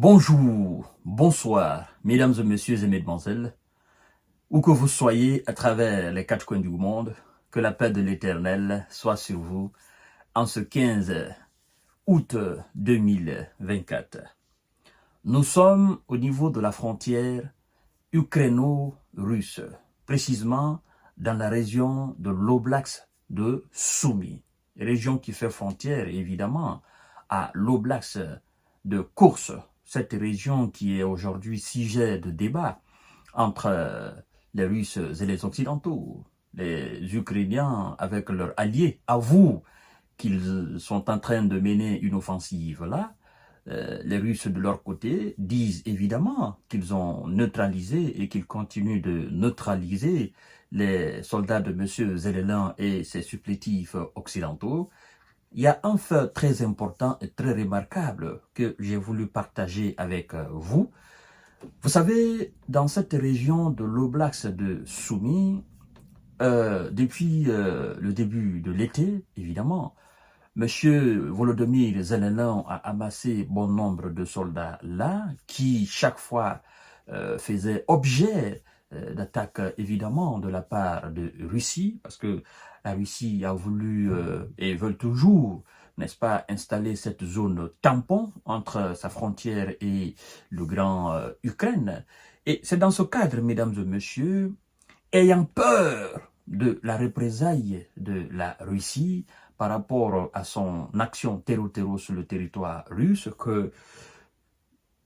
Bonjour, bonsoir, mesdames et messieurs et mesdemoiselles, où que vous soyez à travers les quatre coins du monde, que la paix de l'Éternel soit sur vous en ce 15 août 2024. Nous sommes au niveau de la frontière ukraino-russe, précisément dans la région de l'Oblast de Soumy, région qui fait frontière évidemment à l'Oblast de Koursk, cette région qui est aujourd'hui sujet de débat entre les Russes et les Occidentaux. Les Ukrainiens, avec leurs alliés, avouent qu'ils sont en train de mener une offensive là. Les Russes, de leur côté, disent évidemment qu'ils ont neutralisé et qu'ils continuent de neutraliser les soldats de M. Zelensky et ses supplétifs occidentaux. Il y a un fait très important et très remarquable que j'ai voulu partager avec vous. Vous savez, dans cette région de l'Oblast de Soumy, depuis le début de l'été, évidemment, M. Volodymyr Zelensky a amassé bon nombre de soldats là, qui chaque fois faisaient objet d'attaques évidemment de la part de Russie, parce que la Russie a voulu et veut toujours, n'est-ce pas, installer cette zone tampon entre sa frontière et le grand Ukraine. Et c'est dans ce cadre, mesdames et messieurs, ayant peur de la représaille de la Russie par rapport à son action terreau-terreau sur le territoire russe, que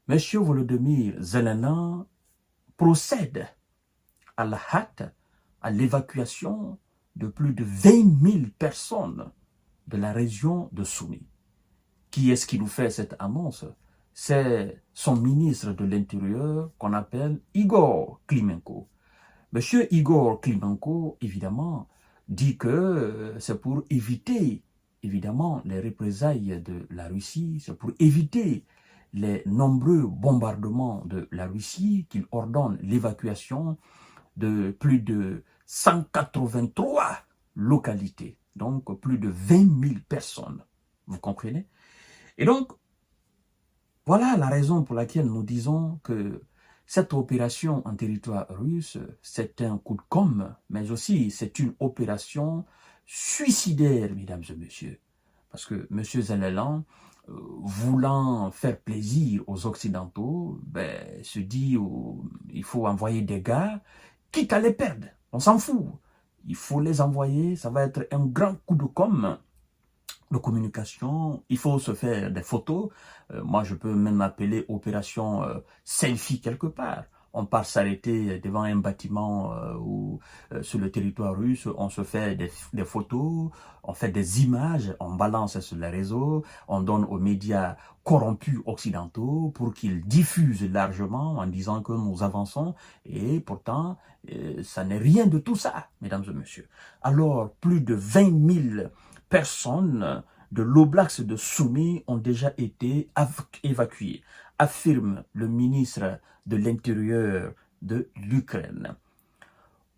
M. Volodymyr Zelensky procède à la hâte à l'évacuation de plus de 20 000 personnes de la région de Soumy. Qui est-ce qui nous fait cette annonce? C'est son ministre de l'Intérieur qu'on appelle Igor Klimenko. Monsieur Igor Klimenko, évidemment, dit que c'est pour éviter, évidemment, les représailles de la Russie, c'est pour éviter les nombreux bombardements de la Russie qu'il ordonne l'évacuation de plus de 183 localités, donc plus de 20 000 personnes. Vous comprenez? Et donc, voilà la raison pour laquelle nous disons que cette opération en territoire russe, c'est un coup de com', mais aussi c'est une opération suicidaire, mesdames et messieurs. Parce que M. Zelensky, voulant faire plaisir aux Occidentaux, se dit il faut envoyer des gars, quitte à les perdre. On s'en fout. Il faut les envoyer, ça va être un grand coup de com', de communication, il faut se faire des photos. Moi, je peux même appeler opération selfie quelque part. On part s'arrêter devant un bâtiment ou sur le territoire russe, on se fait des photos, on fait des images, on balance sur les réseaux, on donne aux médias corrompus occidentaux pour qu'ils diffusent largement en disant que nous avançons, et pourtant, ça n'est rien de tout ça, mesdames et messieurs. Alors, plus de 20 000 personnes de l'Oblast de Soumy ont déjà été évacuées, affirme le ministre de l'Intérieur de l'Ukraine.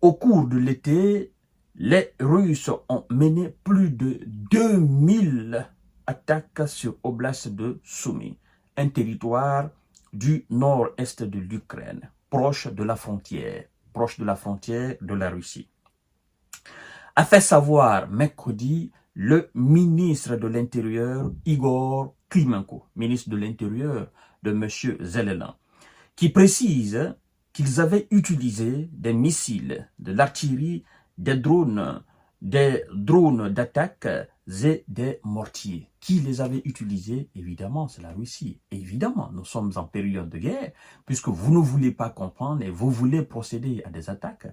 Au cours de l'été, les Russes ont mené plus de 2000 attaques sur l'Oblast de Soumy, un territoire du nord-est de l'Ukraine, proche de la frontière de la Russie. A fait savoir mercredi le ministre de l'Intérieur, Igor Klimenko, ministre de l'Intérieur de M. Zelensky, qui précise qu'ils avaient utilisé des missiles, de l'artillerie, des drones d'attaque et des mortiers. Qui les avait utilisés? Évidemment, c'est la Russie. Évidemment, nous sommes en période de guerre, puisque vous ne voulez pas comprendre et vous voulez procéder à des attaques.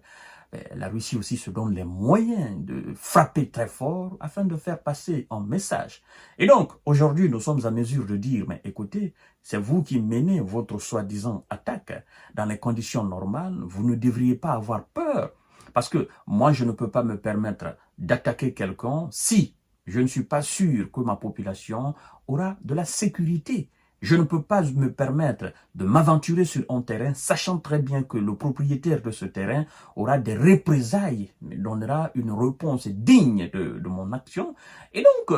La Russie aussi se donne les moyens de frapper très fort afin de faire passer un message. Et donc, aujourd'hui, nous sommes en mesure de dire, mais écoutez, c'est vous qui menez votre soi-disant attaque. Dans les conditions normales, vous ne devriez pas avoir peur. Parce que moi, je ne peux pas me permettre d'attaquer quelqu'un si je ne suis pas sûr que ma population aura de la sécurité. Je ne peux pas me permettre de m'aventurer sur un terrain, sachant très bien que le propriétaire de ce terrain aura des représailles, donnera une réponse digne de mon action. Et donc,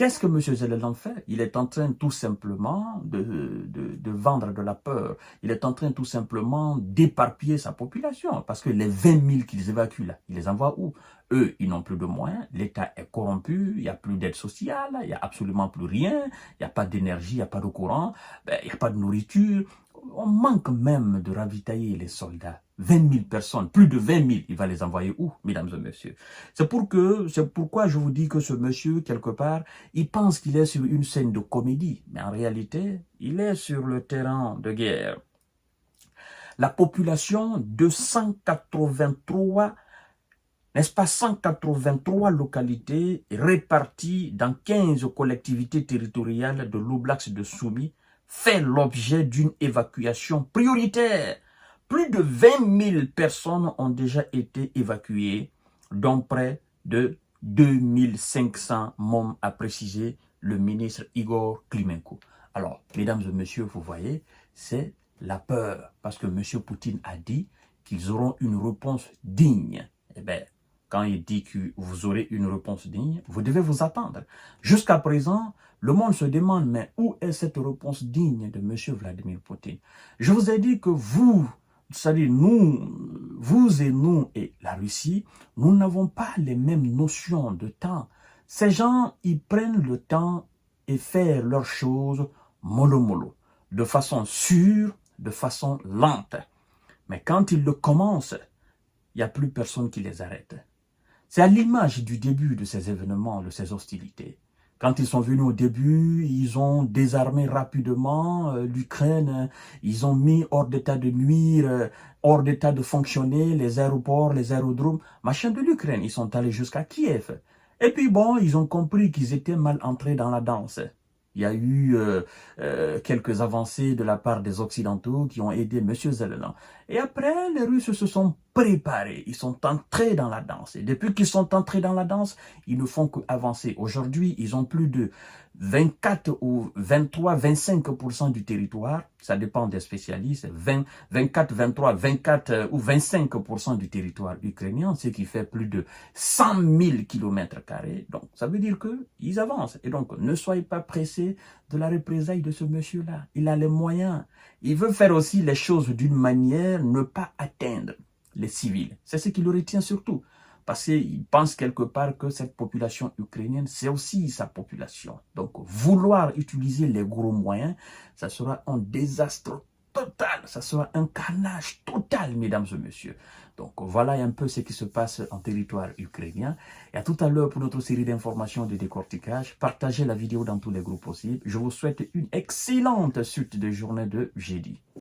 Qu'est-ce que M. Zelensky fait? Il est en train tout simplement de vendre de la peur. Il est en train tout simplement d'éparpiller sa population. Parce que les 20 000 qu'ils évacuent là, ils les envoient où? Eux, ils n'ont plus de moyens. L'État est corrompu. Il n'y a plus d'aide sociale. Il n'y a absolument plus rien. Il n'y a pas d'énergie. Il n'y a pas de courant. Il n'y a pas de nourriture. On manque même de ravitailler les soldats. 20 000 personnes, plus de 20 000, il va les envoyer où, mesdames et messieurs? C'est pourquoi je vous dis que ce monsieur, quelque part, il pense qu'il est sur une scène de comédie. Mais en réalité, il est sur le terrain de guerre. La population de 183, n'est-ce pas, 183 localités réparties dans 15 collectivités territoriales de l'Oblast de Soumy fait l'objet d'une évacuation prioritaire. Plus de 20 000 personnes ont déjà été évacuées, dont près de 2500 mômes, a précisé le ministre Igor Klimenko. Alors, mesdames et messieurs, vous voyez, c'est la peur, parce que M. Poutine a dit qu'ils auront une réponse digne. Eh bien, quand il dit que vous aurez une réponse digne, vous devez vous attendre. Jusqu'à présent, le monde se demande, mais où est cette réponse digne de M. Vladimir Poutine? Je vous ai dit que vous, c'est-à-dire vous et nous et la Russie, nous n'avons pas les mêmes notions de temps. Ces gens, ils prennent le temps et faire leurs choses mollo, de façon sûre, de façon lente. Mais quand ils le commencent, il n'y a plus personne qui les arrête. C'est à l'image du début de ces événements, de ces hostilités. Quand ils sont venus au début, ils ont désarmé rapidement l'Ukraine, ils ont mis hors d'état de nuire, hors d'état de fonctionner les aéroports, les aérodromes, machin de l'Ukraine. Ils sont allés jusqu'à Kiev. Et puis bon, ils ont compris qu'ils étaient mal entrés dans la danse. Il y a eu quelques avancées de la part des Occidentaux qui ont aidé M. Zelensky. Et après, les Russes se sont préparés. Ils sont entrés dans la danse. Et depuis qu'ils sont entrés dans la danse, ils ne font qu'avancer. Aujourd'hui, ils ont plus de 24 ou 23, 25% du territoire. Ça dépend des spécialistes. 20, 24, 23, 24 ou 25% du territoire ukrainien, ce qui fait plus de 100 000 km². Donc, ça veut dire qu'ils avancent. Et donc, ne soyez pas pressés de la représailles de ce monsieur-là. Il a les moyens. Il veut faire aussi les choses d'une manière, ne pas atteindre les civils. C'est ce qui le retient surtout. Parce qu'il pense quelque part que cette population ukrainienne, c'est aussi sa population. Donc, vouloir utiliser les gros moyens, ça sera un désastre total. Ça sera un carnage total, mesdames et messieurs. Donc, voilà un peu ce qui se passe en territoire ukrainien. Et à tout à l'heure pour notre série d'informations de décortiquage. Partagez la vidéo dans tous les groupes possibles. Je vous souhaite une excellente suite de journée de jeudi.